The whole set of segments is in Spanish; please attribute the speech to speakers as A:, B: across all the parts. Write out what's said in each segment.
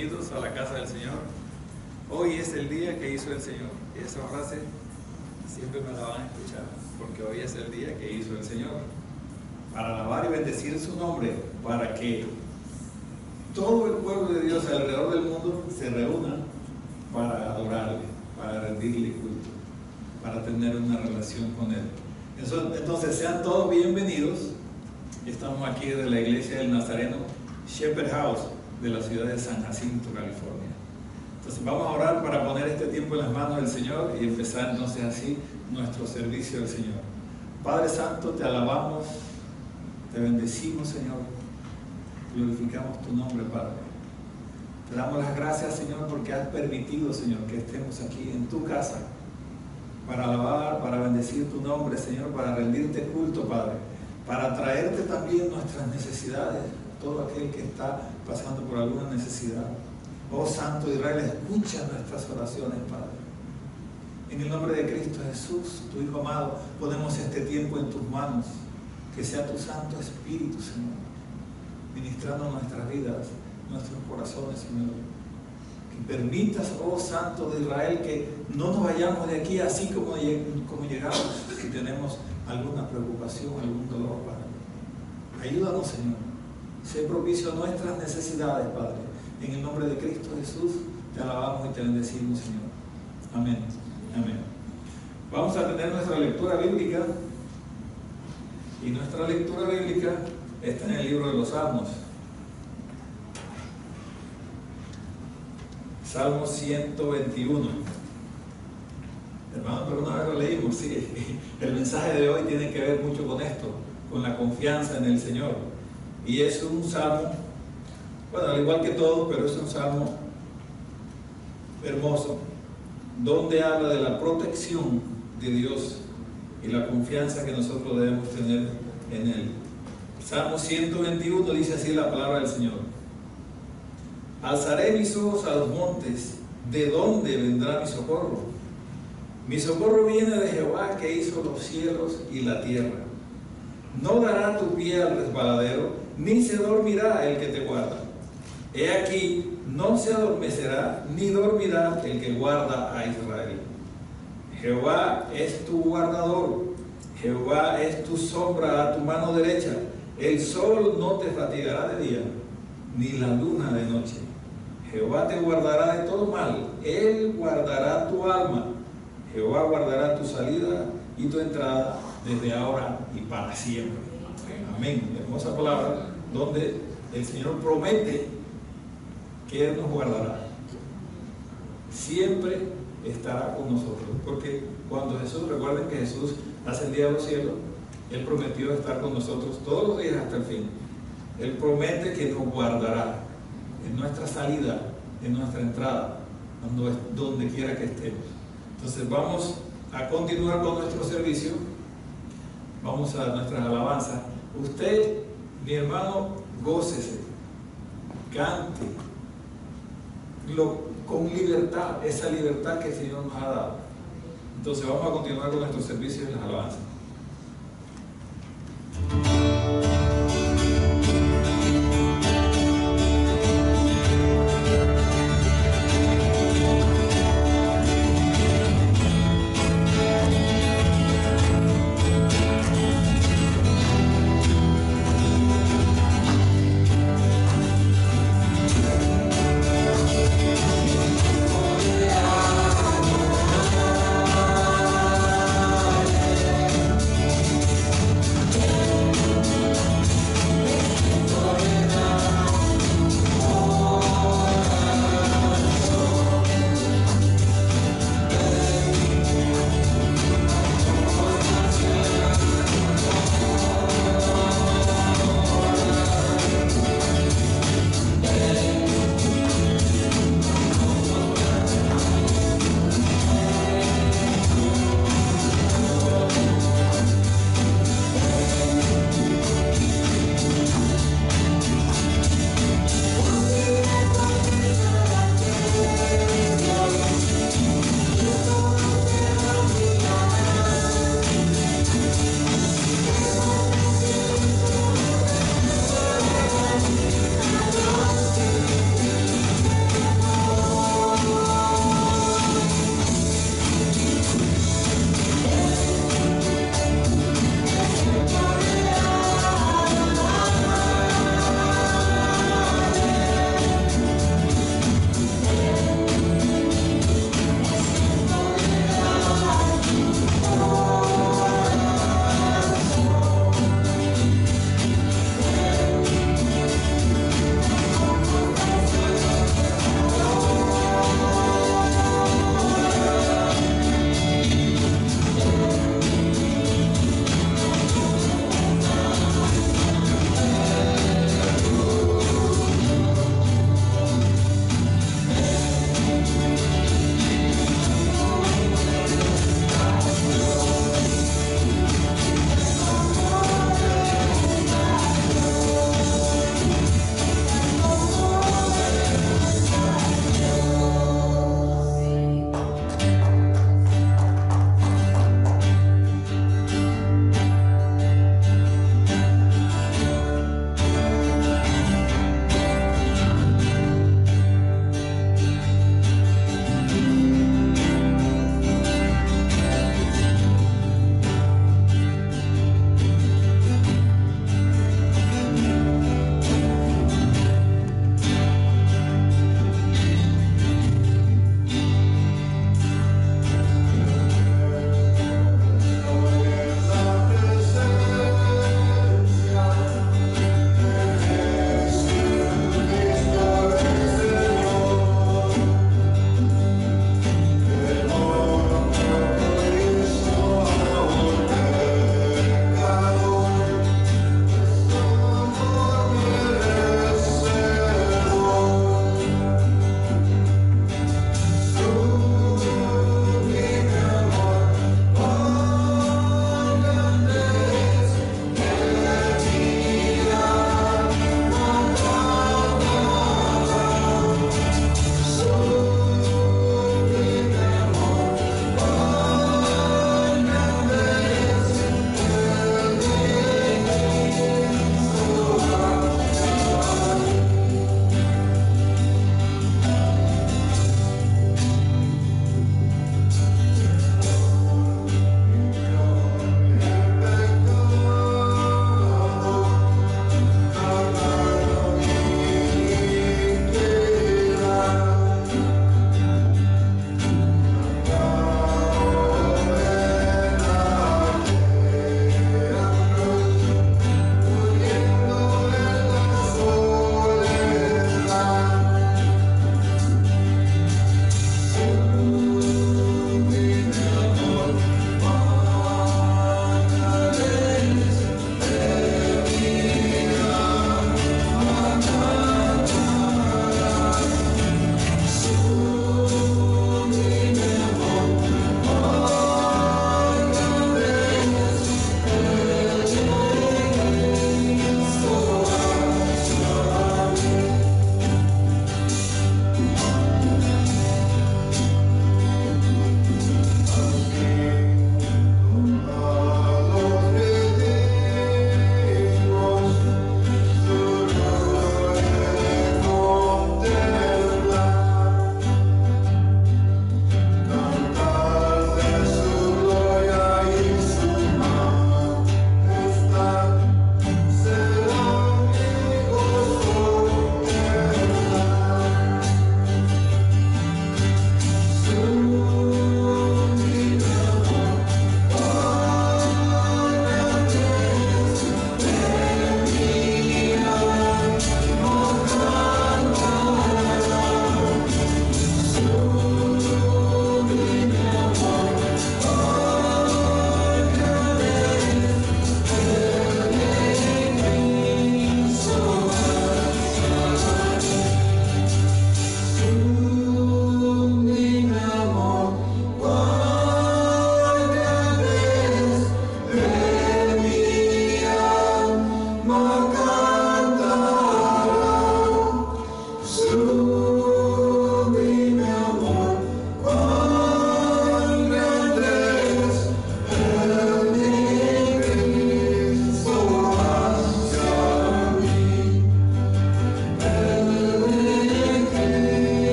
A: bienvenidos a la casa del Señor. Hoy es el día que hizo el Señor. Y esa frase siempre me la van a escuchar, porque hoy es el día que hizo el Señor. Para alabar y bendecir su nombre, para que todo el pueblo de Dios alrededor del mundo se reúna para adorarle, para rendirle culto, para tener una relación con Él. Entonces sean todos bienvenidos. Estamos aquí de la iglesia del Nazareno Shepherd House de la ciudad de San Jacinto, California. Entonces vamos a orar para poner este tiempo en las manos del Señor y empezar entonces así nuestro servicio al Señor. Padre Santo, te alabamos, te bendecimos, Señor, glorificamos tu nombre, Padre. Te damos las gracias, Señor, porque has permitido, Señor, que estemos aquí en tu casa para alabar, para bendecir tu nombre, Señor, para rendirte culto, Padre, para traerte también nuestras necesidades, todo aquel que está pasando por alguna necesidad. Oh Santo Israel, escucha nuestras oraciones, Padre. En el nombre de Cristo Jesús, tu Hijo amado, ponemos este tiempo en tus manos. Que sea tu Santo Espíritu, Señor, ministrando nuestras vidas, nuestros corazones, Señor. Que permitas, oh Santo de Israel, que no nos vayamos de aquí así como llegamos, si tenemos alguna preocupación, algún dolor, Padre. Ayúdanos, Señor. Sé propicio a nuestras necesidades, Padre. En el nombre de Cristo Jesús, te alabamos y te bendecimos, Señor. Amén. Amén. Vamos a tener nuestra lectura bíblica. Y nuestra lectura bíblica está en el libro de los Salmos. Salmo 121. Hermano, pero una vez lo leímos, sí. El mensaje de hoy tiene que ver mucho con esto, con la confianza en el Señor. Y es un salmo, bueno, al igual que todos, pero es un salmo hermoso, donde habla de la protección de Dios y la confianza que nosotros debemos tener en Él. Salmo 121 dice así la palabra del Señor: alzaré mis ojos a los montes, ¿de dónde vendrá mi socorro? Mi socorro viene de Jehová, que hizo los cielos y la tierra. No dará tu pie al resbaladero, ni se dormirá el que te guarda. He aquí, no se adormecerá, ni dormirá el que guarda a Israel. Jehová es tu guardador, Jehová es tu sombra a tu mano derecha. El sol no te fatigará de día, ni la luna de noche. Jehová te guardará de todo mal, Él guardará tu alma. Jehová guardará tu salida y tu entrada desde ahora y para siempre. Amén. Hermosa palabra, donde el Señor promete que Él nos guardará. Siempre estará con nosotros. Porque cuando Jesús, recuerden que Jesús ascendía a los cielos, Él prometió estar con nosotros todos los días hasta el fin. Él promete que nos guardará en nuestra salida, en nuestra entrada, donde quiera que estemos. Entonces vamos a continuar con nuestro servicio. Vamos a nuestras alabanzas. Usted, mi hermano, gócese, cante con libertad, esa libertad que el Señor nos ha dado. Entonces vamos a continuar con nuestros servicios en las alabanzas.
B: Yeah.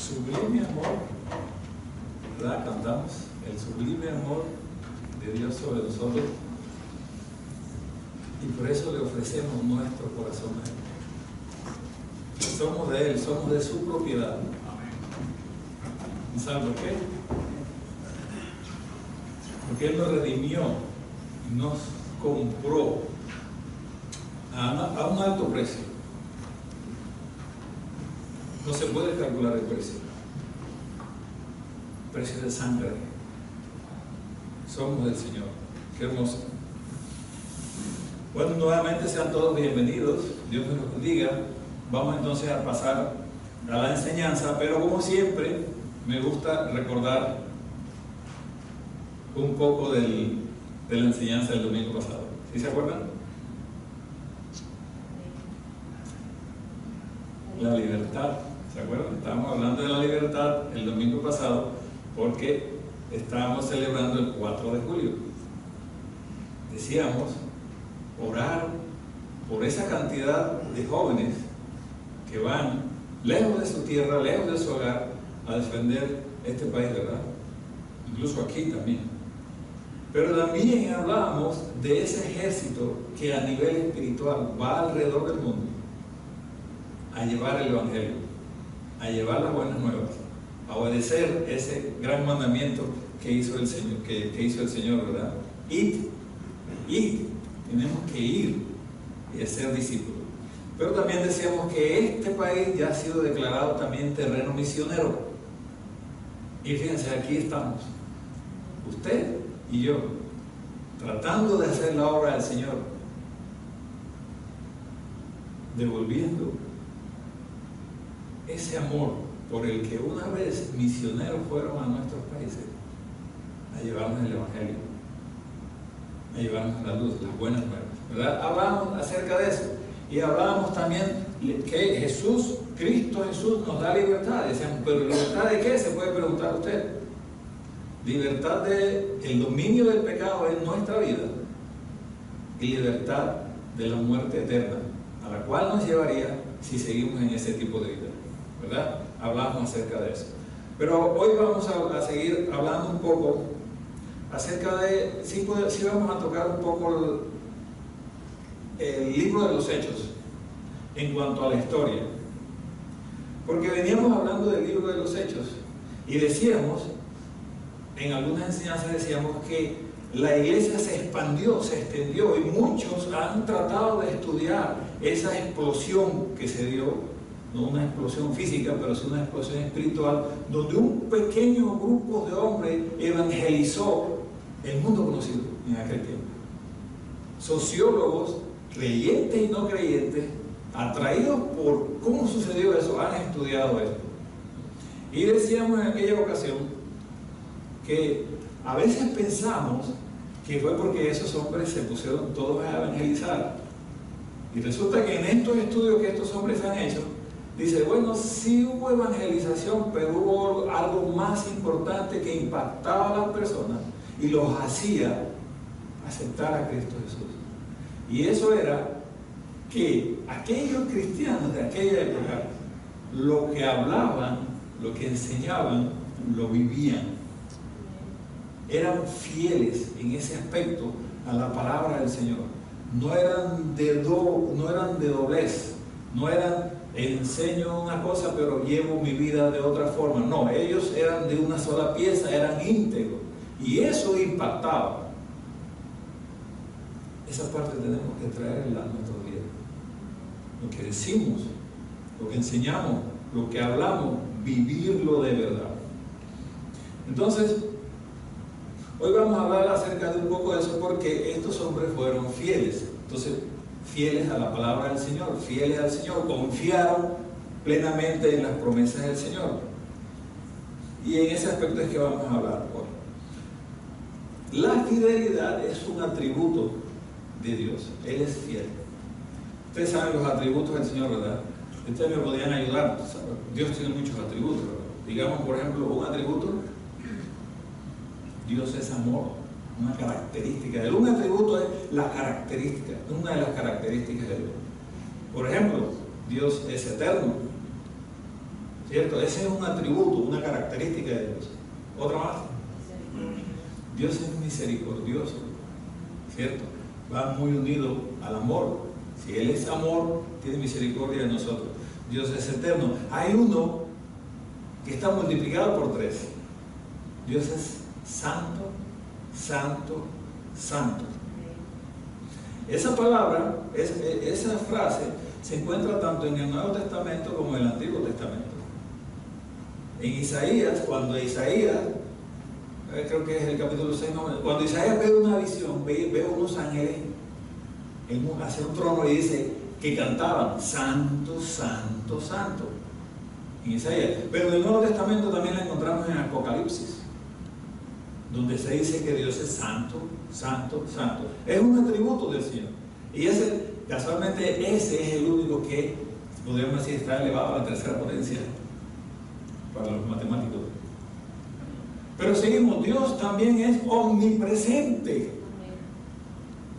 A: sublime amor, ¿verdad? Cantamos el sublime amor de Dios sobre nosotros, y por eso le ofrecemos nuestro corazón a Él. Somos de Él, somos de su propiedad. ¿Y saben por qué? Porque Él nos redimió y nos compró a un alto precio. No se puede calcular el precio. Precio de sangre. Somos del Señor. Qué hermoso. Bueno, nuevamente sean todos bienvenidos. Dios me los bendiga. Vamos entonces a pasar a la enseñanza, pero como siempre me gusta recordar un poco de la enseñanza del domingo pasado. ¿Sí se acuerdan? La libertad. ¿Se acuerdan? Estábamos hablando de la libertad el domingo pasado porque estábamos celebrando el 4 de julio. Decíamos orar por esa cantidad de jóvenes que van lejos de su tierra, lejos de su hogar, a defender este país, ¿verdad? Incluso aquí también. Pero también hablábamos de ese ejército que a nivel espiritual va alrededor del mundo a llevar el Evangelio, a llevar las buenas nuevas, a obedecer ese gran mandamiento que hizo el Señor, que hizo el Señor, ¿verdad? Id, tenemos que ir y ser discípulos. Pero también decíamos que este país ya ha sido declarado también terreno misionero. Y fíjense, aquí estamos, usted y yo, tratando de hacer la obra del Señor, devolviendo ese amor por el que una vez misioneros fueron a nuestros países a llevarnos el Evangelio, a llevarnos la luz, las buenas nuevas, ¿verdad? Hablamos acerca de eso y hablábamos también que Cristo Jesús nos da libertad. Decíamos, pero ¿libertad de qué? Se puede preguntar usted. Libertad del dominio del pecado en nuestra vida y libertad de la muerte eterna, a la cual nos llevaría si seguimos en ese tipo de vida, ¿verdad? Hablamos acerca de eso. Pero hoy vamos a seguir hablando un poco acerca de, sí vamos a tocar un poco el libro de los Hechos en cuanto a la historia, porque veníamos hablando del libro de los Hechos y decíamos, en algunas enseñanzas decíamos que la iglesia se expandió, se extendió, y muchos han tratado de estudiar esa explosión que se dio, no una explosión física, pero sí una explosión espiritual, donde un pequeño grupo de hombres evangelizó el mundo conocido en aquel tiempo. Sociólogos, creyentes y no creyentes, atraídos por cómo sucedió eso, han estudiado esto. Y decíamos en aquella ocasión que a veces pensamos que fue porque esos hombres se pusieron todos a evangelizar. Y resulta que en estos estudios que estos hombres han hecho, dice, bueno, sí hubo evangelización, pero hubo algo más importante que impactaba a las personas y los hacía aceptar a Cristo Jesús. Y eso era que aquellos cristianos de aquella época, lo que hablaban, lo que enseñaban, lo vivían. Eran fieles en ese aspecto a la palabra del Señor. No eran de doblez, no eran enseño una cosa pero llevo mi vida de otra forma. No, ellos eran de una sola pieza, eran íntegros, y eso impactaba. Esa parte tenemos que traerla a nuestra vida. Lo que decimos, lo que enseñamos, lo que hablamos, vivirlo de verdad. Entonces, hoy vamos a hablar acerca de un poco de eso, porque estos hombres fueron fieles. Entonces, fieles a la palabra del Señor, fieles al Señor, confiaron plenamente en las promesas del Señor. Y en ese aspecto es que vamos a hablar hoy. La fidelidad es un atributo de Dios. Él es fiel. Ustedes saben los atributos del Señor, ¿verdad? Ustedes me podrían ayudar. Dios tiene muchos atributos, ¿verdad? Digamos, por ejemplo, un atributo: Dios es amor, una característica de Él. Un atributo es la característica, una de las características de Dios. Por ejemplo, Dios es eterno. ¿cierto? Ese es un atributo, una característica de Dios. Otra más. Dios es misericordioso, ¿cierto? Va muy unido al amor. Si Él es amor, tiene misericordia de nosotros. Dios es eterno. Hay uno que está multiplicado por 3. Dios es santo, santo, santo. Esa palabra, esa frase, se encuentra tanto en el Nuevo Testamento como en el Antiguo Testamento. En Isaías, cuando Isaías, creo que es el capítulo 6, cuando Isaías ve una visión, ve unos ángeles hacia un trono y dice que cantaban santo, santo, santo. En Isaías. Pero en el Nuevo Testamento también la encontramos en Apocalipsis, donde se dice que Dios es santo, santo, santo. Es un atributo del Señor. Y casualmente ese es el único que, podríamos decir, está elevado a la tercera potencia para los matemáticos. Pero seguimos, Dios también es omnipresente.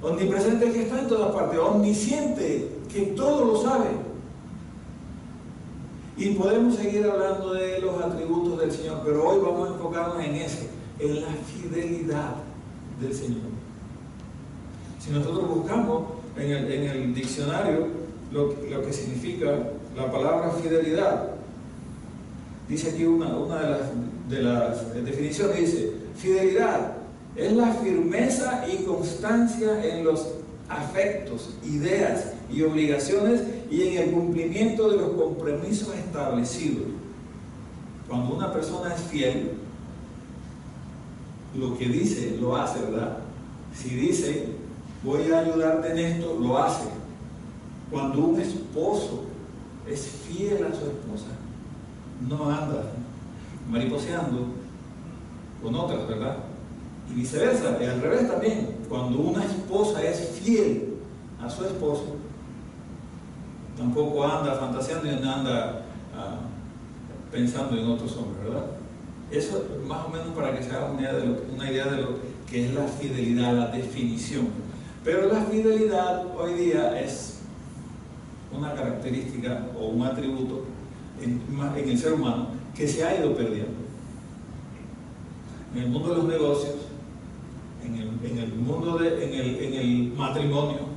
A: Omnipresente que está en todas partes, omnisciente, que todo lo sabe. Y podemos seguir hablando de los atributos del Señor, pero hoy vamos a enfocarnos en la fidelidad del Señor. Si nosotros buscamos en el diccionario lo que significa la palabra fidelidad, dice aquí una de las definiciones, dice: fidelidad es la firmeza y constancia en los afectos, ideas y obligaciones y en el cumplimiento de los compromisos establecidos. Cuando una persona es fiel, lo que dice, lo hace, ¿verdad? Si dice, voy a ayudarte en esto, lo hace. Cuando un esposo es fiel a su esposa, no anda mariposeando con otras, ¿verdad? Y viceversa, y al revés también. Cuando una esposa es fiel a su esposo, tampoco anda fantaseando y no anda pensando en otros hombres, ¿verdad? Eso más o menos para que se haga una idea de lo que es la fidelidad, la definición. Pero la fidelidad hoy día es una característica o un atributo en el ser humano que se ha ido perdiendo. En el mundo de los negocios, en el mundo en el matrimonio,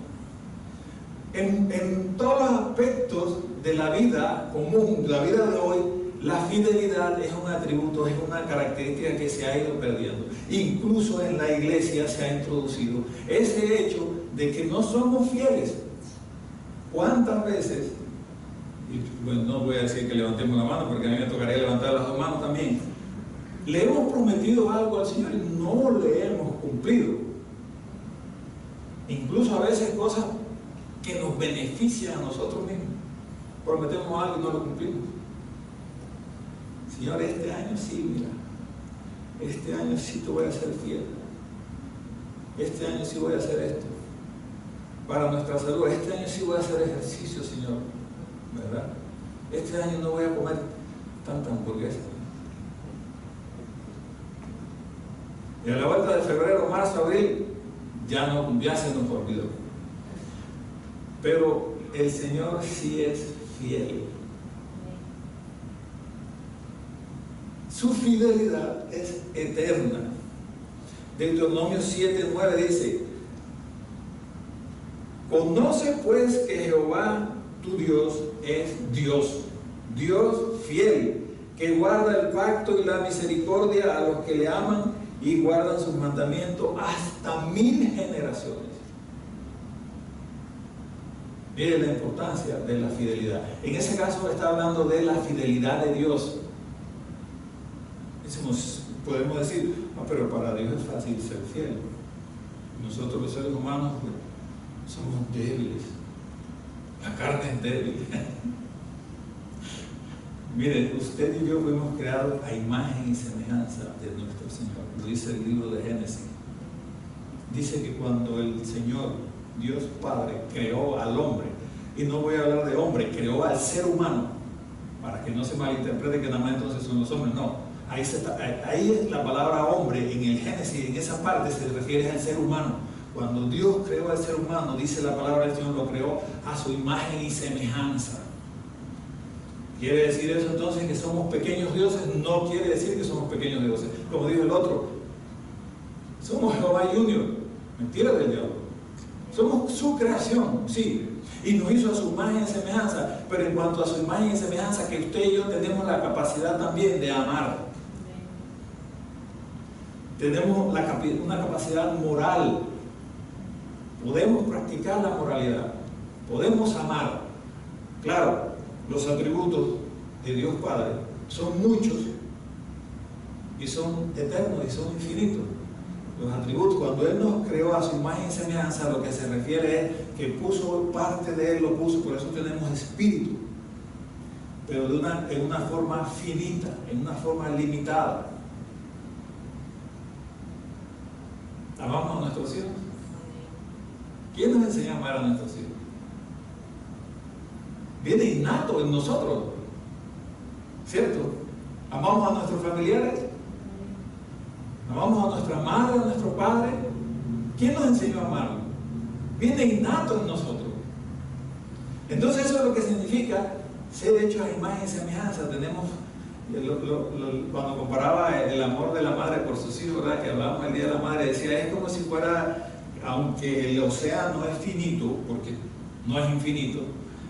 A: en todos los aspectos de la vida común, de la vida de hoy, la fidelidad es un atributo, es una característica que se ha ido perdiendo. Incluso en la iglesia se ha introducido ese hecho de que no somos fieles. ¿Cuántas veces? Y bueno, no voy a decir que levantemos la mano, porque a mí me tocaría levantar las 2 manos también. Le hemos prometido algo al Señor y no le hemos cumplido. Incluso a veces cosas que nos benefician a nosotros mismos. Prometemos algo y no lo cumplimos. Señor, este año sí, mira, este año sí te voy a ser fiel. Este año sí voy a hacer esto para nuestra salud. Este año sí voy a hacer ejercicio, Señor, ¿verdad? Este año no voy a comer tanta hamburguesa. Y a la vuelta de febrero, marzo, abril, ya se nos olvidó. Pero el Señor sí es fiel. Su fidelidad es eterna. Deuteronomio 7:9 dice: conoce pues que Jehová tu Dios es Dios, Dios fiel, que guarda el pacto y la misericordia a los que le aman y guardan sus mandamientos hasta 1000 generaciones. Mire la importancia de la fidelidad. En ese caso está hablando de la fidelidad de Dios. Podemos decir, pero para Dios es fácil ser fiel. Nosotros los seres humanos somos débiles. La carne es débil. Miren, usted y yo fuimos creados a imagen y semejanza de nuestro Señor. Lo dice el libro de Génesis. Dice que cuando el Señor, Dios Padre, creó al hombre, y no voy a hablar de hombre, creó al ser humano, para que no se malinterprete que nada más entonces son los hombres, no. Ahí es la palabra hombre, en el Génesis, en esa parte se refiere al ser humano. Cuando Dios creó al ser humano, dice la palabra del Señor, lo creó a su imagen y semejanza. ¿Quiere decir eso entonces que somos pequeños dioses? No quiere decir que somos pequeños dioses. Como dijo el otro, somos Jehová Junior. Mentira del diablo. Somos su creación, sí. Y nos hizo a su imagen y semejanza. Pero en cuanto a su imagen y semejanza, que usted y yo tenemos la capacidad también de amar. Tenemos una capacidad moral. Podemos practicar la moralidad. Podemos amar. Claro, los atributos de Dios Padre son muchos y son eternos y son infinitos. Los atributos, cuando Él nos creó a su imagen y semejanza, lo que se refiere es que puso parte de Él, lo puso, por eso tenemos espíritu, pero en una forma finita, en una forma limitada. ¿Amamos a nuestros hijos? ¿Quién nos enseña a amar a nuestros hijos? Viene innato en nosotros, ¿cierto? Amamos a nuestros familiares, amamos a nuestra madre, a nuestro padre. ¿Quién nos enseñó a amar? Viene innato en nosotros. Entonces eso es lo que significa ser hechos a imagen y semejanza. Tenemos, cuando comparaba el amor de la madre por sus hijos, ¿verdad? Que hablábamos el Día de la Madre, decía, es como si fuera, aunque el océano es finito, porque no es infinito,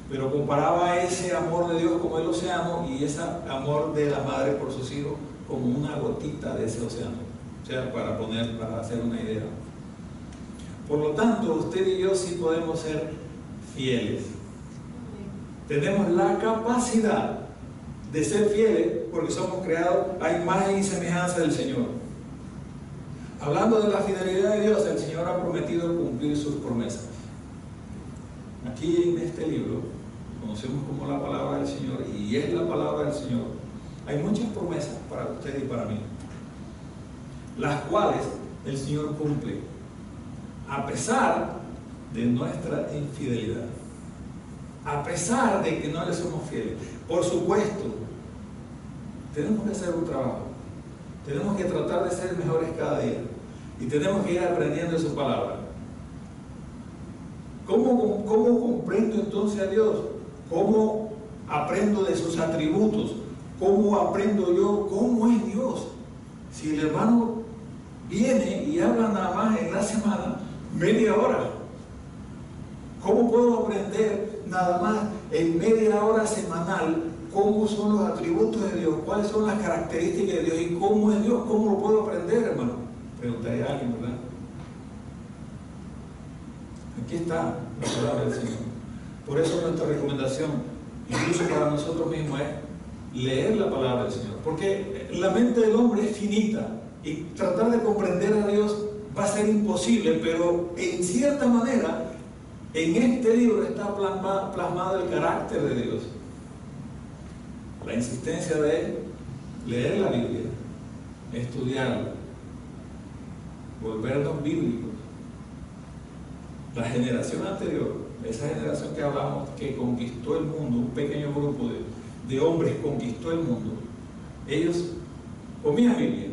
A: pero comparaba ese amor de Dios como el océano y ese amor de la madre por sus hijos como una gotita de ese océano. O sea, para hacer una idea. Por lo tanto, usted y yo sí podemos ser fieles. Tenemos la capacidad de ser fieles porque somos creados a imagen y semejanza del Señor. Hablando de la fidelidad de Dios, el Señor ha prometido cumplir sus promesas. Aquí en este libro, conocemos como la palabra del Señor, y es la palabra del Señor, hay muchas promesas para usted y para mí, las cuales el Señor cumple, a pesar de nuestra infidelidad, a pesar de que no le somos fieles. Por supuesto, tenemos que hacer un trabajo, tenemos que tratar de ser mejores cada día, y tenemos que ir aprendiendo de su palabra. ¿Cómo comprendo entonces a Dios? ¿Cómo aprendo de sus atributos? ¿Cómo aprendo yo cómo es Dios? Si el hermano viene y habla nada más en la semana, media hora, ¿cómo puedo aprender nada más en media hora semanal cómo son los atributos de Dios? ¿Cuáles son las características de Dios? ¿Y cómo es Dios? ¿Cómo lo puedo aprender, hermano? Preguntaría a alguien, ¿verdad? Aquí está la palabra del Señor. Por eso nuestra recomendación, incluso para nosotros mismos, es leer la palabra del Señor. Porque la mente del hombre es finita y tratar de comprender a Dios va a ser imposible, pero en cierta manera, en este libro está plasmado el carácter de Dios. La insistencia de leer la Biblia, estudiarla, volvernos bíblicos. La generación anterior, esa generación que hablamos, que conquistó el mundo, un pequeño grupo de hombres conquistó el mundo, ellos comían Biblia.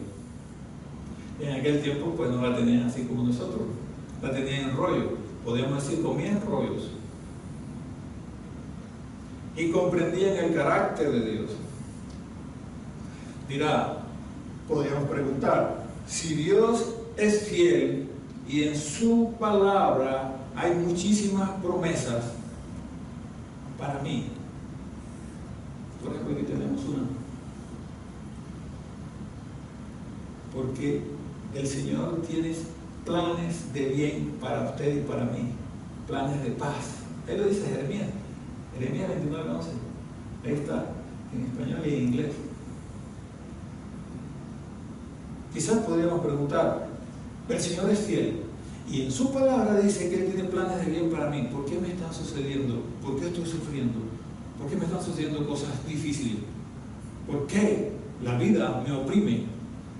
A: En aquel tiempo pues no la tenían así como nosotros, la tenían en rollo, podríamos decir comían rollos, y comprendían el carácter de Dios. Dirá, podríamos preguntar, si Dios es fiel y en su palabra hay muchísimas promesas para mí, por ejemplo aquí tenemos una, porque el Señor tiene planes de bien para usted y para mí, planes de paz. Él lo dice Jeremías 29:11, ahí está, en español y en inglés. Quizás podríamos preguntar, el Señor es fiel y en su palabra dice que Él tiene planes de bien para mí. ¿Por qué me están sucediendo? ¿Por qué estoy sufriendo? ¿Por qué me están sucediendo cosas difíciles? ¿Por qué la vida me oprime?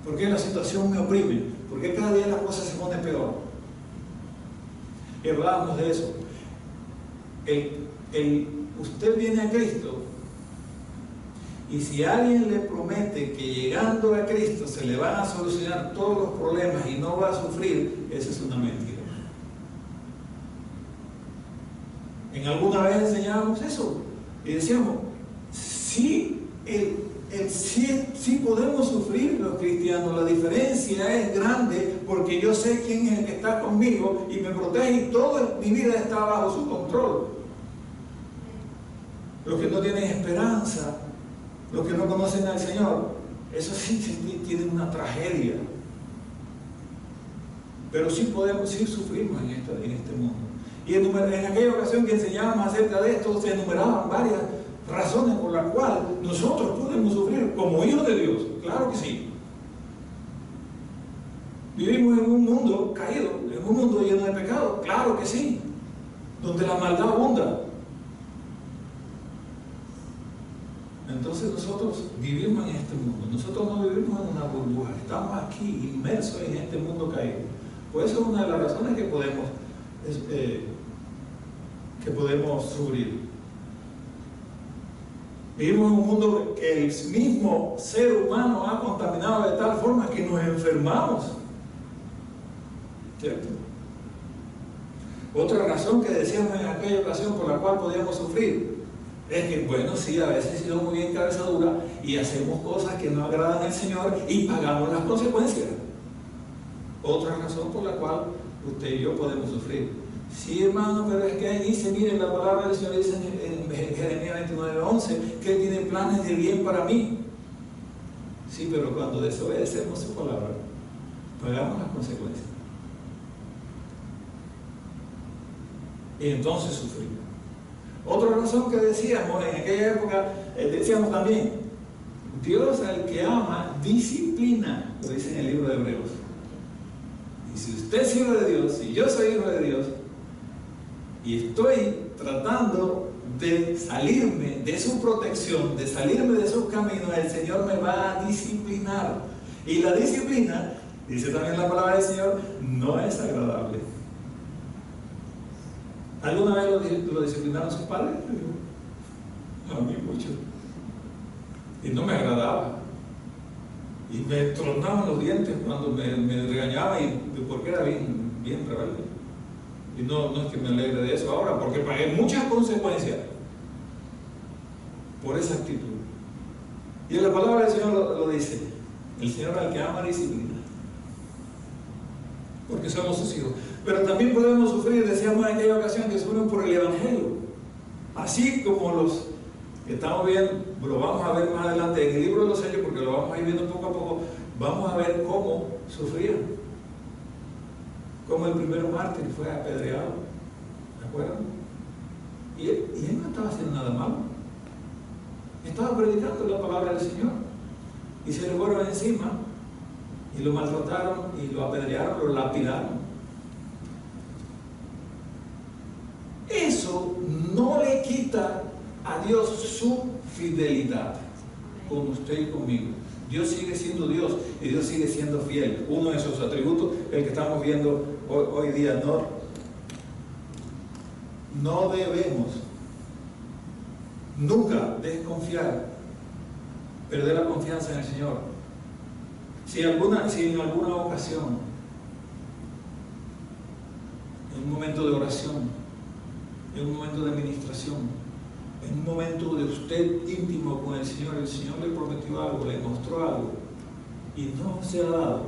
A: ¿Por qué la situación me oprime? ¿Por qué cada día las cosas se ponen peor? Y hablábamos de eso. Usted viene a Cristo y si alguien le promete que llegando a Cristo se le van a solucionar todos los problemas y no va a sufrir, esa es una mentira. En alguna vez enseñábamos eso y decíamos,
B: sí podemos sufrir los cristianos. La diferencia es grande porque yo sé quién es el que está conmigo y me protege y toda mi vida está bajo su control. Los que no tienen esperanza, los que no conocen al Señor, eso sí tienen una tragedia. Pero sí sufrimos en este mundo. Y en aquella ocasión que enseñábamos acerca de esto, se enumeraban varias razones por las cuales nosotros podemos sufrir como hijos de Dios. Claro que sí. Vivimos en un mundo caído, en un mundo lleno de pecado. Claro que sí. Donde la maldad abunda. Entonces nosotros vivimos en este mundo. Nosotros no vivimos en una burbuja. Estamos aquí inmersos en este mundo caído. Pues eso es una de las razones que podemos sufrir. Vivimos en un mundo que el mismo ser humano ha contaminado de tal forma que nos enfermamos. ¿Cierto? Otra razón que decíamos en aquella ocasión por la cual podíamos sufrir es que, bueno, sí, a veces somos muy bien cabeza dura y hacemos cosas que no agradan al Señor y pagamos las consecuencias. Otra razón por la cual usted y yo podemos sufrir. Sí, hermano, pero es que ahí dice, miren, la palabra del Señor dice en Jeremías 29:11 que Él tiene planes de bien para mí. Sí, pero cuando desobedecemos su palabra, pagamos las consecuencias. Y entonces sufrimos. Otra razón que decíamos en aquella época, decíamos también, Dios al que ama disciplina, lo dice en el libro de Hebreos. Y si usted es hijo de Dios, si yo soy hijo de Dios, y estoy tratando de salirme de su protección, de salirme de sus caminos, el Señor me va a disciplinar. Y la disciplina, dice también la palabra del Señor, no es agradable. ¿Alguna vez lo disciplinaron sus padres? A mí mucho. Y no me agradaba. Y me tronaban los dientes cuando me regañaba porque era bien rebelde. Y no es que me alegre de eso ahora, porque pagué muchas consecuencias por esa actitud. Y en la palabra del Señor lo dice, el Señor al que ama disciplina, porque somos sus hijos. Pero también podemos sufrir, decíamos en aquella ocasión, que sufren por el Evangelio, así como los que estamos viendo, lo vamos a ver más adelante en el libro de los Hechos, porque lo vamos a ir viendo poco a poco. Vamos a ver cómo sufrían, como el primer mártir fue apedreado, ¿de acuerdo? Y él no estaba haciendo nada malo, estaba predicando la palabra del Señor, y se le fueron encima, y lo maltrataron, y lo apedrearon, lo lapidaron. Eso no le quita a Dios su fidelidad con usted y conmigo. Dios sigue siendo Dios y Dios sigue siendo fiel. Uno de sus atributos, el que estamos viendo hoy día, no debemos nunca desconfiar, perder la confianza en el Señor. Si en alguna ocasión, en un momento de oración, en un momento de administración, en un momento de usted íntimo con el Señor le prometió algo, le mostró algo y no se ha dado,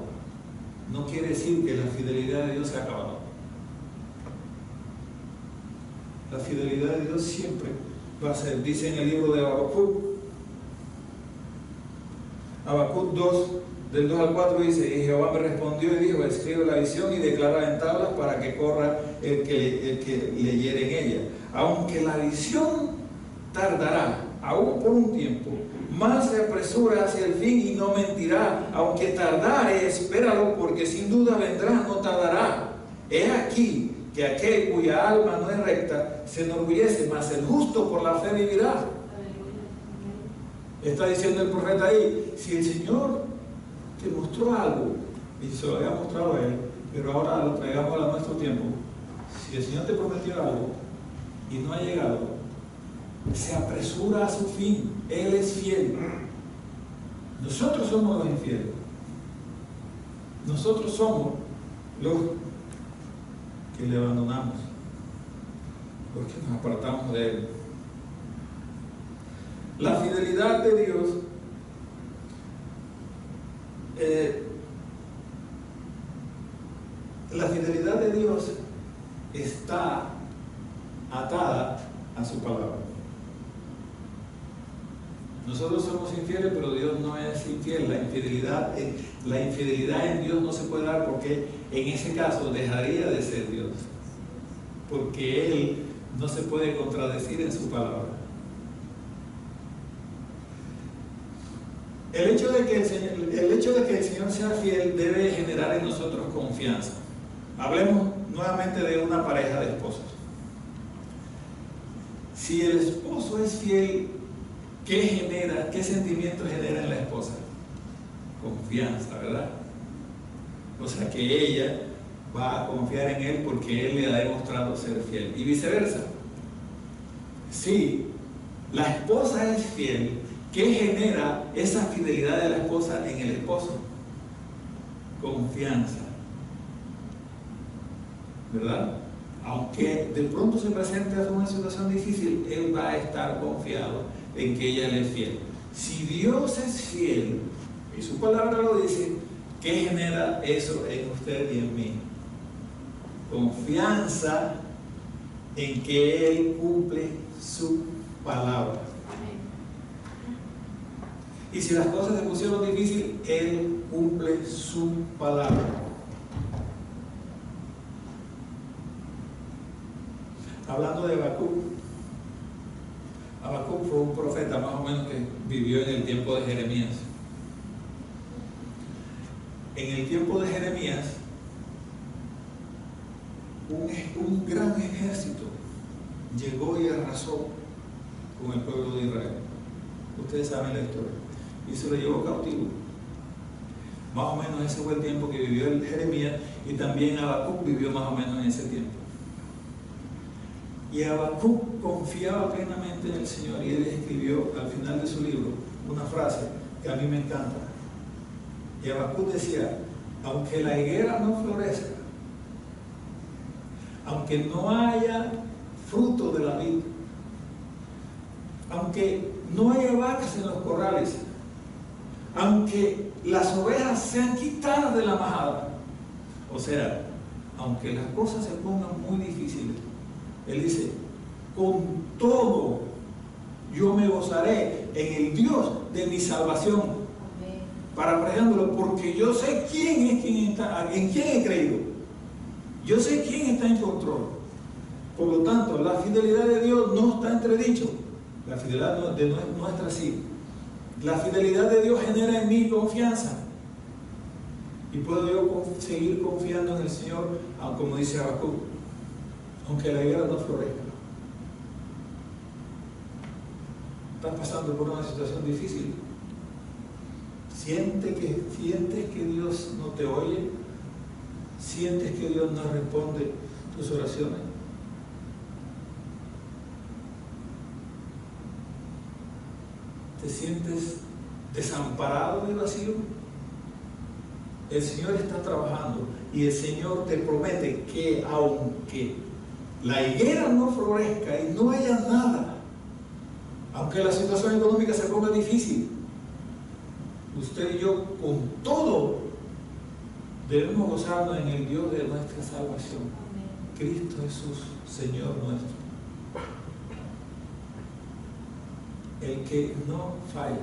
B: no quiere decir que la fidelidad de Dios se ha acabado. La fidelidad de Dios siempre va a ser, dice en el libro de Habacuc 2, del 2 al 4 dice, y Jehová me respondió y dijo, escribe la visión y declara en tablas para que corra el que leyere en ella. Aunque la visión tardará, aún por un tiempo, más se apresura hacia el fin y no mentirá. Aunque tardare, espéralo, porque sin duda vendrá, no tardará. He aquí que aquel cuya alma no es recta se enorgullece, mas el justo por la fe vivirá. Está diciendo el profeta ahí, si el Señor te mostró algo y se lo había mostrado a él, pero ahora lo traigamos a nuestro tiempo, si el Señor te prometió algo y no ha llegado, se apresura a su fin. Él es fiel. Nosotros somos los infieles. Nosotros somos los que le abandonamos, los que nos apartamos de Él. La fidelidad de Dios está atada a su palabra. Nosotros somos infieles, pero Dios no es infiel. La infidelidad en Dios no se puede dar, porque en ese caso dejaría de ser Dios, porque Él no se puede contradecir en su palabra. El hecho de que el Señor sea fiel debe generar en nosotros confianza. Hablemos nuevamente de una pareja de esposos. Si el esposo es fiel, ¿qué sentimiento genera en la esposa? Confianza, ¿verdad? O sea que ella va a confiar en él porque él le ha demostrado ser fiel. Y viceversa. Si la esposa es fiel, ¿qué genera esa fidelidad de la esposa en el esposo? Confianza, ¿verdad? Aunque de pronto se presente una situación difícil, él va a estar confiado en que ella le es fiel. Si Dios es fiel, y su palabra lo dice, ¿qué genera eso en usted y en mí? Confianza en que Él cumple su palabra. Y si las cosas se pusieron difíciles, Él cumple su palabra. Hablando de Habacuc, Habacuc fue un profeta más o menos que vivió en el tiempo de Jeremías. En el tiempo de Jeremías, un gran ejército llegó y arrasó con el pueblo de Israel. Ustedes saben la historia. Y se lo llevó cautivo. Más o menos ese fue el tiempo que vivió el Jeremías, y también Habacuc vivió más o menos en ese tiempo. Y Habacuc confiaba plenamente en el Señor, y él escribió al final de su libro una frase que a mí me encanta. Y Habacuc decía: aunque la higuera no florezca, aunque no haya fruto de la vid, aunque no haya vacas en los corrales, aunque las ovejas sean quitadas de la majada, o sea, aunque las cosas se pongan muy difíciles, él dice: con todo yo me gozaré en el Dios de mi salvación. Amén. Parafraseándolo, porque yo sé quién está, en quién he creído. Yo sé quién está en control. Por lo tanto, la fidelidad de Dios no está entredicho. La fidelidad de nuestra sí. La fidelidad de Dios genera en mí confianza. Y puedo yo seguir confiando en el Señor, como dice Habacuc, aunque la higuera no florezca. Estás pasando por una situación difícil. Sientes que Dios no te oye. Sientes que Dios no responde tus oraciones. ¿Te sientes desamparado y vacío? El Señor está trabajando, y el Señor te promete que aunque la higuera no florezca y no haya nada, aunque la situación económica se ponga difícil, usted y yo con todo debemos gozarnos en el Dios de nuestra salvación. Amén. Cristo Jesús, Señor nuestro, el que no falla.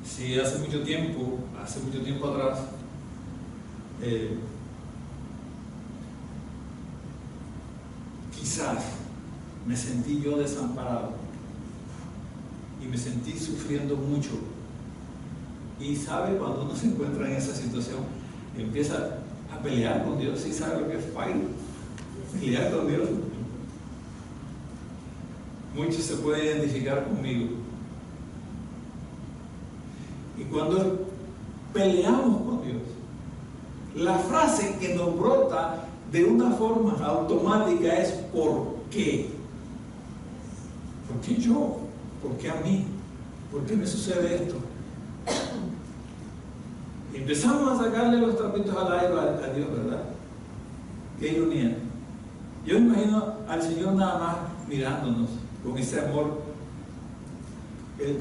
B: Si hace mucho tiempo atrás, quizás me sentí yo desamparado y me sentí sufriendo mucho. Y sabe, cuando uno se encuentra en esa situación, empieza a pelear con Dios. ¿Sí sabe lo que es pelear con Dios? Muchos se pueden identificar conmigo. Y cuando peleamos con Dios, la frase que nos brota de una forma automática es: ¿por qué? ¿Por qué yo? ¿Por qué a mí? ¿Por qué me sucede esto? Y empezamos a sacarle los trapitos al aire a Dios, ¿verdad? Qué ironía. Yo me imagino al Señor nada más mirándonos con ese amor,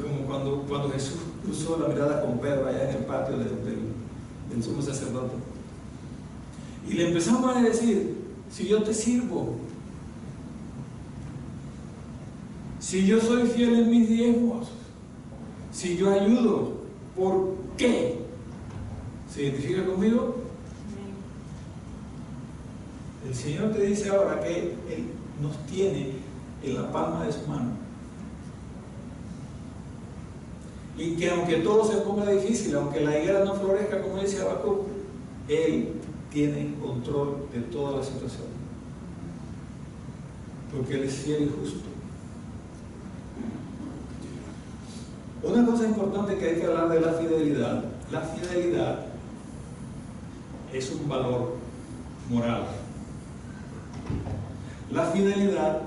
B: como cuando Jesús cruzó la mirada con Pedro allá en el patio del sumo sacerdote. Y le empezamos a decir, si yo te sirvo, si yo soy fiel en mis diezmos, si yo ayudo, ¿por qué? ¿Se identifica conmigo? El Señor te dice ahora que Él nos tiene en la palma de su mano. Y que aunque todo se ponga difícil, aunque la higuera no florezca, como dice Habacuc, Él tiene control de toda la situación. Porque Él es fiel y justo. Una cosa importante que hay que hablar de la fidelidad. La fidelidad es un valor moral. La fidelidad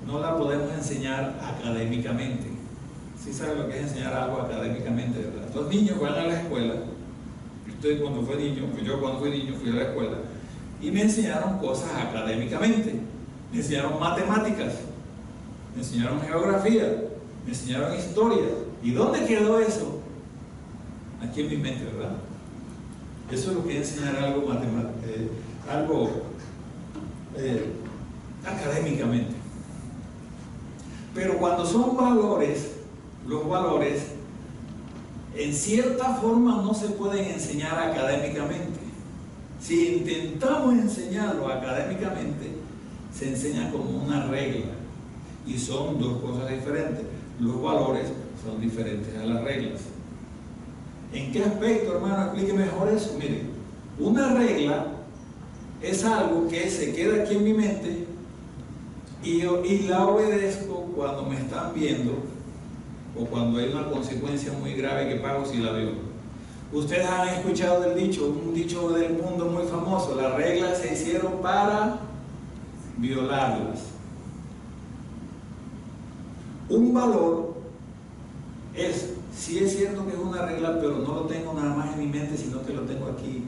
B: no la podemos enseñar académicamente. ¿Sí saben lo que es enseñar algo académicamente, verdad? Los niños van a la escuela. Usted cuando fue niño, pues yo cuando fui niño fui a la escuela y me enseñaron cosas académicamente. Me enseñaron matemáticas, me enseñaron geografía, me enseñaron historia. ¿Y dónde quedó eso? Aquí en mi mente, ¿verdad? Eso es lo que es enseñar algo académicamente. Pero cuando son valores, los valores en cierta forma no se pueden enseñar académicamente. Si intentamos enseñarlo académicamente, se enseña como una regla y son dos cosas diferentes. Los valores son diferentes a las reglas. ¿En qué aspecto, hermano? Explique mejor eso. Mire, una regla es algo que se queda aquí en mi mente y la obedezco cuando me están viendo o cuando hay una consecuencia muy grave que pago si la violo. Ustedes han escuchado un dicho del mundo muy famoso: las reglas se hicieron para violarlas. Un valor sí es cierto que es una regla, pero no lo tengo nada más en mi mente, sino que lo tengo aquí,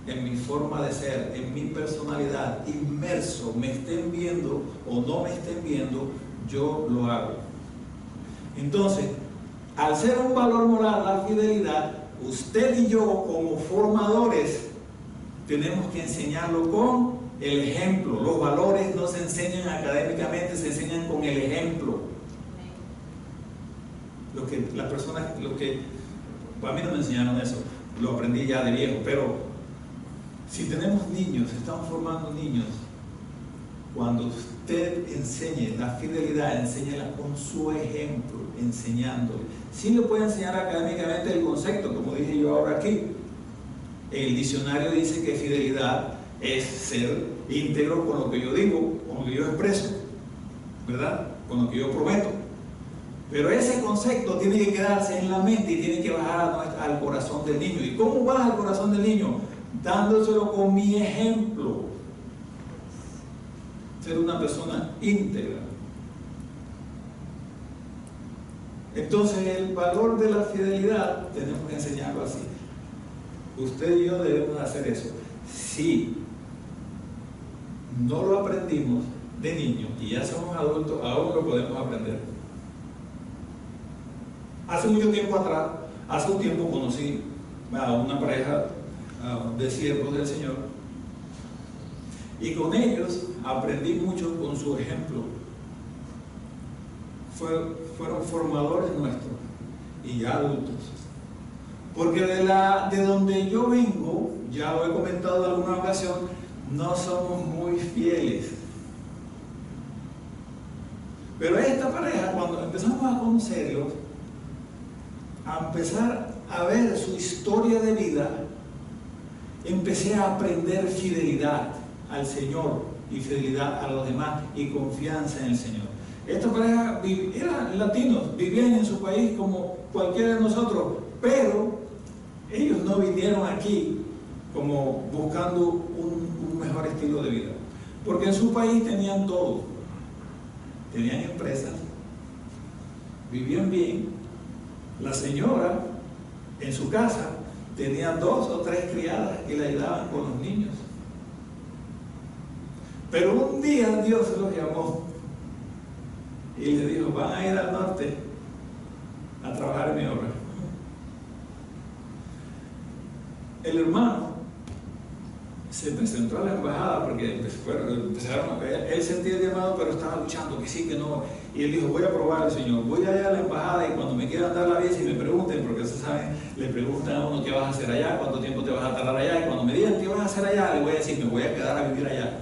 B: en mi forma de ser, en mi personalidad, inmerso. Me estén viendo o no me estén viendo, yo lo hago. Entonces, al ser un valor moral, la fidelidad, usted y yo como formadores tenemos que enseñarlo con el ejemplo. Los valores no se enseñan académicamente, se enseñan con el ejemplo. A mí no me enseñaron eso, lo aprendí ya de viejo, pero si tenemos niños, estamos formando niños, cuando usted enseñe la fidelidad, enséñela con su ejemplo, enseñándole. Sí le puede enseñar académicamente el concepto, como dije yo ahora aquí. El diccionario dice que fidelidad es ser íntegro con lo que yo digo, con lo que yo expreso, ¿verdad? Con lo que yo prometo. Pero ese concepto tiene que quedarse en la mente y tiene que bajar al corazón del niño. ¿Y cómo baja al corazón del niño? Dándoselo con mi ejemplo. Ser una persona íntegra. Entonces, el valor de la fidelidad tenemos que enseñarlo así. Usted y yo debemos hacer eso. Si no lo aprendimos de niño y ya somos adultos, aún lo podemos aprender. Hace mucho tiempo atrás, hace un tiempo conocí a una pareja de siervos del Señor y con ellos aprendí mucho con su ejemplo. Fueron formadores nuestros y ya adultos. Porque de donde yo vengo, ya lo he comentado en alguna ocasión, no somos muy fieles. Pero esta pareja, cuando empezamos a conocerlos, a empezar a ver su historia de vida, empecé a aprender fidelidad al Señor y fidelidad a los demás y confianza en el Señor. Esta pareja eran latinos, vivían en su país como cualquiera de nosotros, pero ellos no vinieron aquí como buscando un mejor estilo de vida, porque en su país tenían todo, tenían empresas, vivían bien. La señora en su casa tenía 2 o 3 criadas que le ayudaban con los niños. Pero un día Dios los llamó y les dijo: van a ir al norte a trabajar en mi obra. El hermano se presentó a la embajada porque empezaron, él sentía el llamado, pero estaba luchando, que sí, que no. Y él dijo: voy a probar al Señor, voy allá a la embajada y cuando me quieran dar la visa y me pregunten, porque ustedes saben, le preguntan a uno qué vas a hacer allá, cuánto tiempo te vas a tardar allá, y cuando me digan qué vas a hacer allá, le voy a decir: me voy a quedar a vivir allá.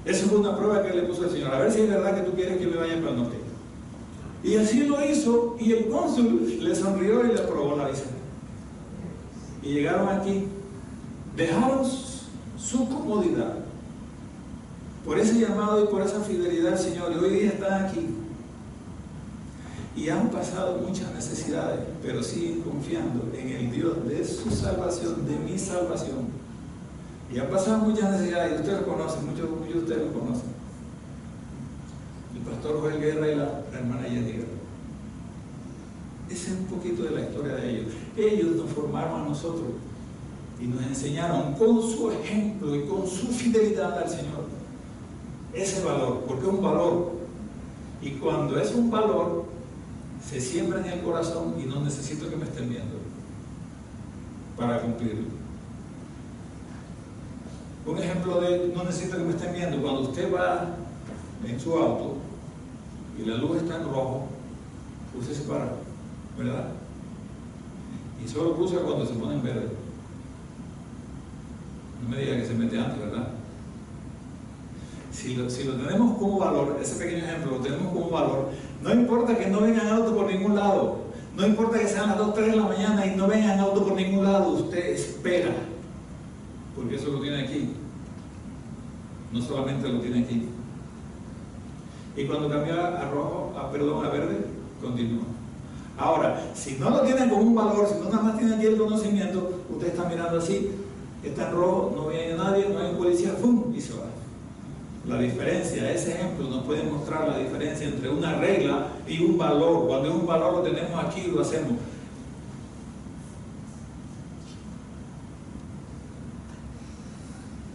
B: Eso fue una prueba que le puso el Señor, a ver si es verdad que tú quieres que me vaya para el norte. Y así lo hizo, y el cónsul le sonrió y le aprobó la visa. Y llegaron aquí, dejaron su comodidad por ese llamado y por esa fidelidad al Señor, y hoy día están aquí y han pasado muchas necesidades, pero siguen confiando en el Dios de su salvación, de mi salvación. Y han pasado muchas necesidades, y ustedes lo conocen, muchos de ustedes lo conocen. El pastor Joel Guerra y la hermana Jenny Guerra. Ese es un poquito de la historia de ellos. Ellos nos formaron a nosotros y nos enseñaron con su ejemplo y con su fidelidad al Señor ese valor, porque es un valor. Y cuando es un valor, se siembra en el corazón y no necesito que me estén viendo para cumplirlo. Un ejemplo de no necesito que me estén viendo: cuando usted va en su auto y la luz está en rojo, usted se para, ¿verdad? Y solo cruza cuando se pone en verde. No me diga que se mete antes, ¿verdad? Si lo tenemos como valor, ese pequeño ejemplo lo tenemos como valor, no importa que no vengan autos por ningún lado, no importa que sean las 2, 3 de la mañana y no vengan autos por ningún lado, usted espera, porque eso lo tiene aquí. No solamente lo tiene aquí. Y cuando cambia a verde, continúa. Ahora, si no lo tienen como un valor, si no nada más tienen aquí el conocimiento, usted está mirando así, está en rojo, no viene nadie, no hay un policía, ¡pum!, y se va. La diferencia, ese ejemplo nos puede mostrar la diferencia entre una regla y un valor. Cuando es un valor lo tenemos aquí y lo hacemos.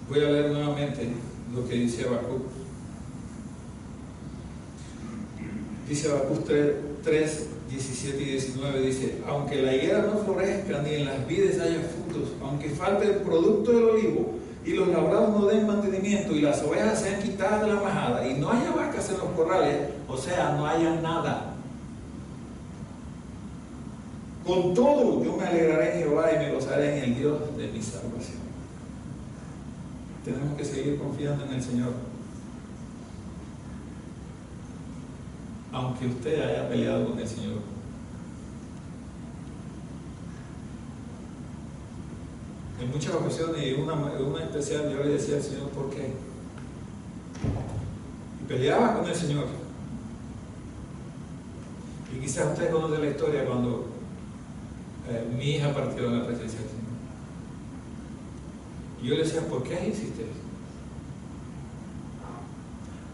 B: Voy a leer nuevamente lo que dice Habacuc. Dice Habacuc 3, 17 y 19, dice: aunque la higuera no florezca, ni en las vides haya frutos, aunque falte el producto del olivo, y los labrados no den mantenimiento, y las ovejas sean quitadas de la majada, y no haya vacas en los corrales, o sea, no haya nada. Con todo, yo me alegraré en Jehová y me gozaré en el Dios de mi salvación. Tenemos que seguir confiando en el Señor. Aunque usted haya peleado con el Señor. En muchas ocasiones, y una especial, yo le decía al Señor: ¿por qué? Y peleaba con el Señor. Y quizás usted conoce la historia cuando mi hija partió de la presencia del Señor. Y yo le decía: ¿por qué hiciste eso?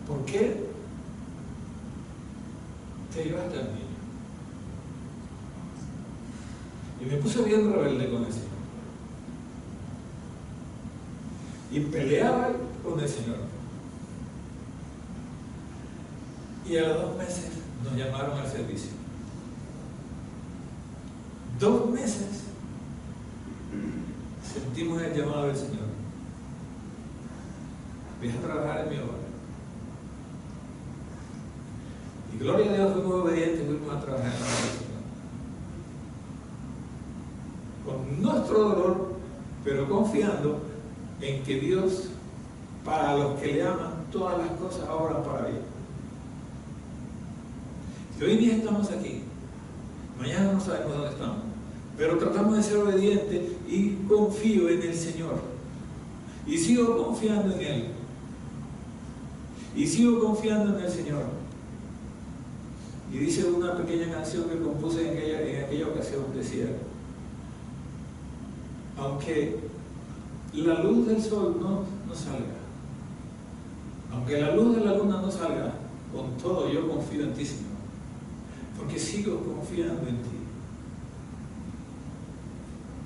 B: ¿Por qué te llevaste al niño? Y me puse bien rebelde con el Señor. Y peleaba con el Señor. Y a los 2 meses nos llamaron al servicio. 2 meses sentimos el llamado del Señor. Vine a trabajar en mi obra. Y gloria a Dios, fuimos obedientes, fuimos a trabajar en la obra del Señor. Con nuestro dolor, pero confiando en que Dios, para los que le aman, todas las cosas obran para bien. Y hoy día estamos aquí, mañana no sabemos dónde estamos, pero tratamos de ser obedientes y confío en el Señor. Y sigo confiando en Él. Y sigo confiando en el Señor. Y dice una pequeña canción que compuse en aquella ocasión, decía: aunque la luz del sol no salga, aunque la luz de la luna no salga, con todo yo confío en ti, Señor, porque sigo confiando en ti.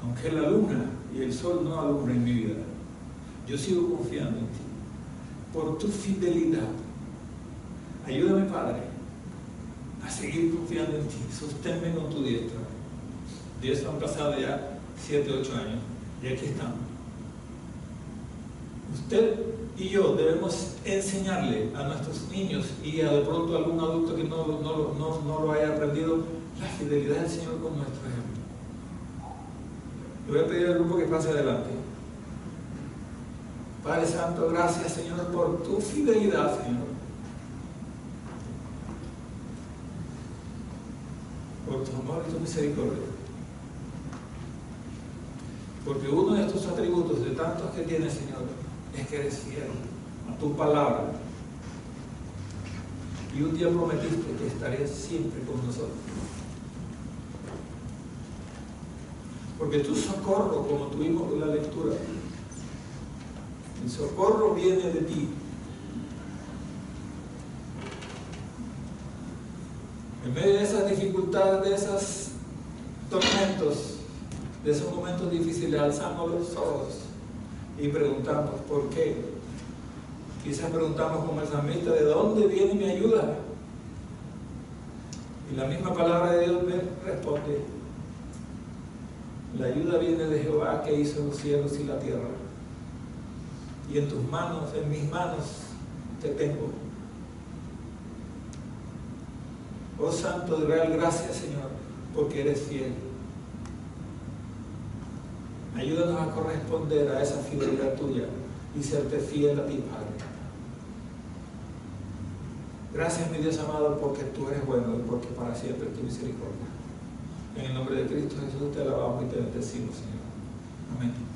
B: aunque la luna y el sol no alumbren en mi vida, yo sigo confiando en ti, por tu fidelidad. Ayúdame, Padre, a seguir confiando en ti. Sosténme con tu diestra. Dios, han pasado ya 7, 8 años y aquí estamos. Usted y yo debemos enseñarle a nuestros niños y a de pronto a algún adulto que no lo haya aprendido, la fidelidad del Señor con nuestro ejemplo. Le voy a pedir al grupo que pase adelante. Padre Santo, gracias, Señor, por tu fidelidad, Señor. Por tu amor y tu misericordia. Porque uno de estos atributos de tantos que tienes, Señor, es que eres fiel a tu palabra. Y un día prometiste que estarías siempre con nosotros. Porque tu socorro, como tuvimos en la lectura, el socorro viene de ti. En medio de esas dificultades, de esos tormentos, de esos momentos difíciles, alzamos los ojos y preguntamos ¿por qué? Quizás preguntamos como el salmista, ¿de dónde viene mi ayuda? Y la misma palabra de Dios me responde, la ayuda viene de Jehová que hizo los cielos y la tierra. Y en tus manos, en mis manos, te tengo. Oh Santo de Real, gracias, Señor, porque eres fiel. Ayúdanos a corresponder a esa fidelidad tuya y serte fiel a ti, Padre. Gracias, mi Dios amado, porque tú eres bueno y porque para siempre es tu misericordia. En el nombre de Cristo Jesús te alabamos y te bendecimos, Señor. Amén.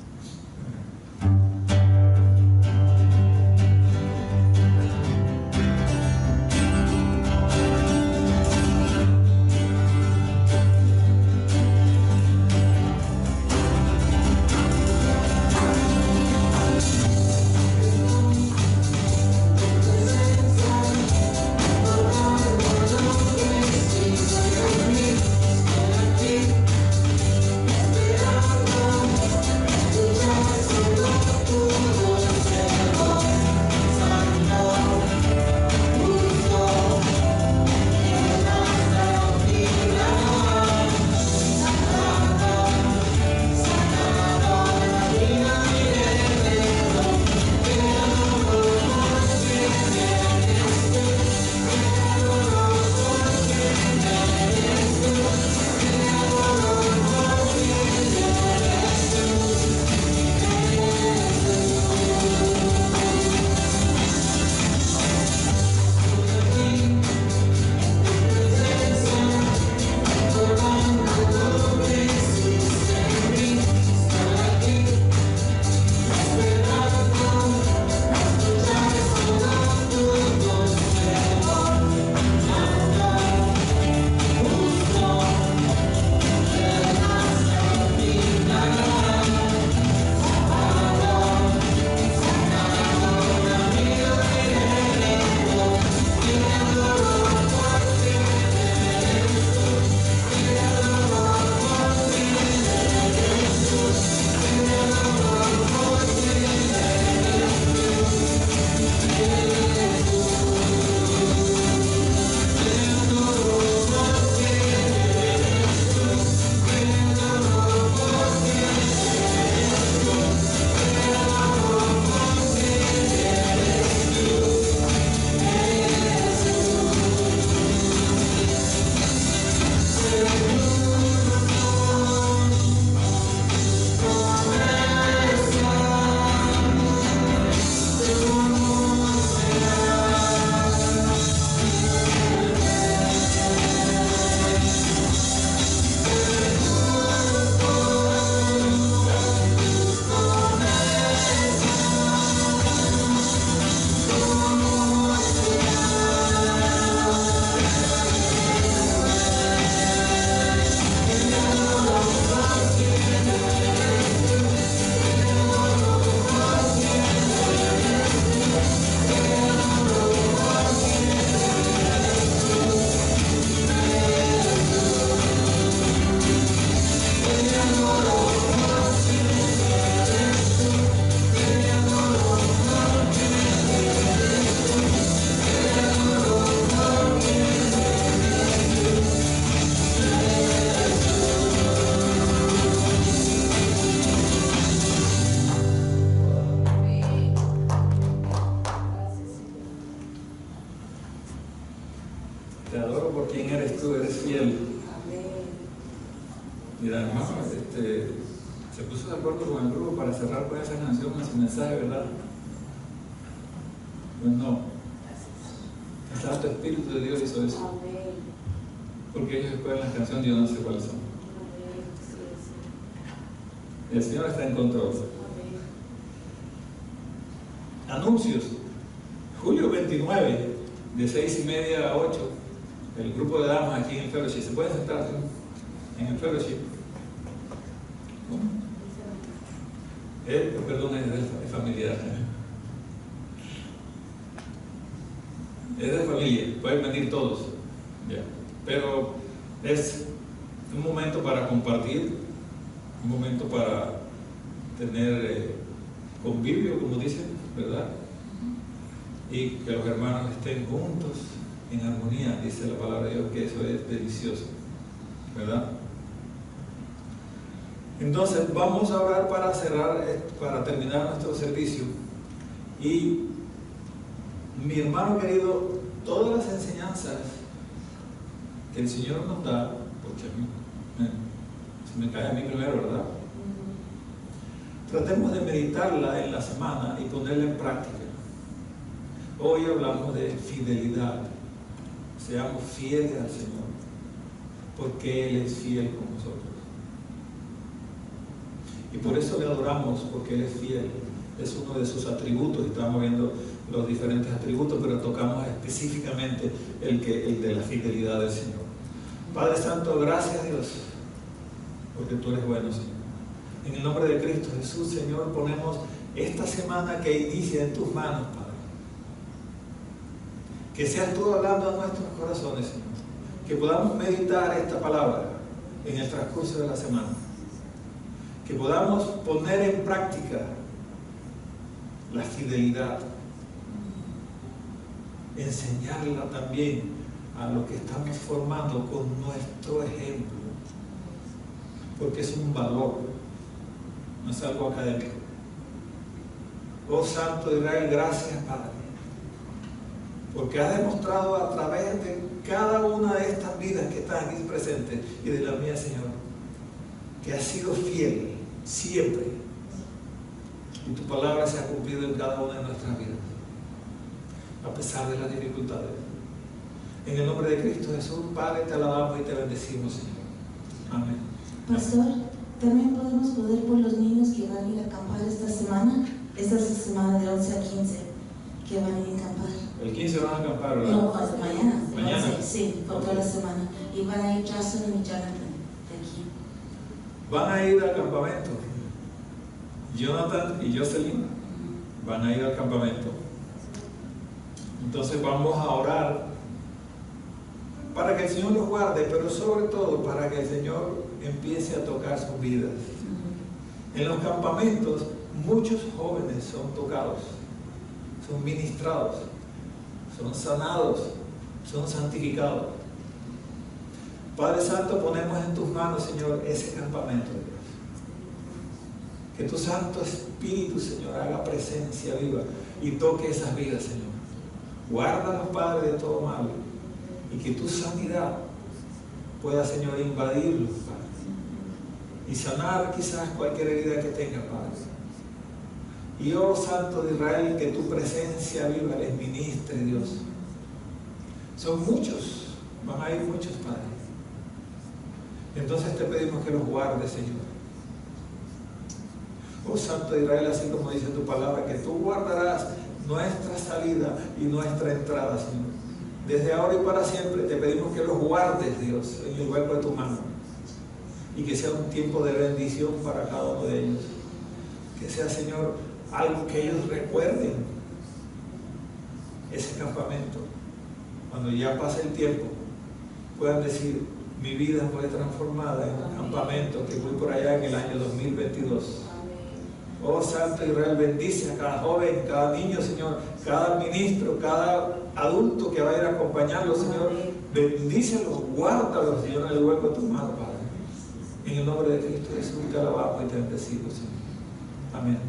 B: Señor, ¿quién eres tú? Eres fiel. Mira, hermano, se puso de acuerdo con el grupo para cerrar con esa canción, ese mensaje, ¿verdad? Pues no. El Santo Espíritu de Dios hizo eso. Porque ellos escogen las canciones y yo no sé cuáles son. El Señor está en control. Anuncios. Julio 29, de 6:30 a 8, el grupo de damas aquí en el fellowship. ¿Se pueden sentar en el fellowship? Perdón, es familiar. Es de familia, pueden venir todos. Ya. Pero es un momento para compartir, un momento para tener convivio, como dicen, ¿verdad? Y que los hermanos estén juntos en armonía, dice la palabra de Dios, que eso es delicioso, ¿verdad? Entonces vamos a orar para cerrar, para terminar nuestro servicio. Y mi hermano querido, todas las enseñanzas que el Señor nos da, porque a mí se me cae a mí primero, ¿verdad? Tratemos de meditarla en la semana y ponerla en práctica. Hoy hablamos de fidelidad. Seamos fieles al Señor, porque Él es fiel con nosotros. Y por eso le adoramos, porque Él es fiel. Es uno de sus atributos. Estamos viendo los diferentes atributos, pero tocamos específicamente el de la fidelidad del Señor. Padre Santo, gracias Dios, porque tú eres bueno, Señor. En el nombre de Cristo Jesús, Señor, ponemos esta semana que inicia en tus manos, Padre. Que seas tú hablando a nuestros corazones, Señor. Que podamos meditar esta palabra en el transcurso de la semana. Que podamos poner en práctica la fidelidad. Enseñarla también a lo que estamos formando con nuestro ejemplo. Porque es un valor, no es algo académico. Oh Santo de Israel, gracias, Padre, porque has demostrado a través de cada una de estas vidas que están aquí presentes y de la mía, Señor, que has sido fiel siempre y tu palabra se ha cumplido en cada una de nuestras vidas, a pesar de las dificultades. En el nombre de Cristo Jesús, Padre, te alabamos y te bendecimos, Señor. Amén.
C: Pastor, también podemos poder por los niños que van a ir a acampar esta semana de 11 a 15, que van a ir a acampar.
B: El 15 van a acampar, ¿verdad?
C: No, mañana.
B: Mañana.
C: 11, sí, por toda la semana. Y van a ir Jason y Jonathan de aquí.
B: Van a ir al campamento. Jonathan y Jocelyn van a ir al campamento. Entonces vamos a orar para que el Señor los guarde, pero sobre todo para que el Señor empiece a tocar sus vidas. En los campamentos muchos jóvenes son tocados, son ministrados, son sanados, son santificados. Padre Santo, ponemos en tus manos, Señor, ese campamento, Dios. Que tu Santo Espíritu, Señor, haga presencia viva y toque esas vidas, Señor. Guárdanos, Padre, de todo mal, y que tu sanidad pueda, Señor, invadirlos, Padre, y sanar quizás cualquier herida que tenga, Padre. Y oh Santo de Israel, que tu presencia viva les ministre, Dios. Son muchos, van a ir muchos, Padre. Entonces te pedimos que los guardes, Señor. Oh Santo de Israel, así como dice tu palabra, que tú guardarás nuestra salida y nuestra entrada, Señor. Desde ahora y para siempre te pedimos que los guardes, Dios, en el hueco de tu mano. Y que sea un tiempo de bendición para cada uno de ellos. Que sea, Señor, algo que ellos recuerden. Ese campamento. Cuando ya pase el tiempo, puedan decir, mi vida fue transformada en un campamento que fui por allá en el año 2022. Oh Santo Israel, bendice a cada joven, cada niño, Señor, cada ministro, cada adulto que va a ir a acompañarlo, Señor. Bendícelos, guárdalos, Señor, en el hueco de tu mano, Padre. En el nombre de Cristo Jesús te alabamos y te bendecimos, Señor. Amén.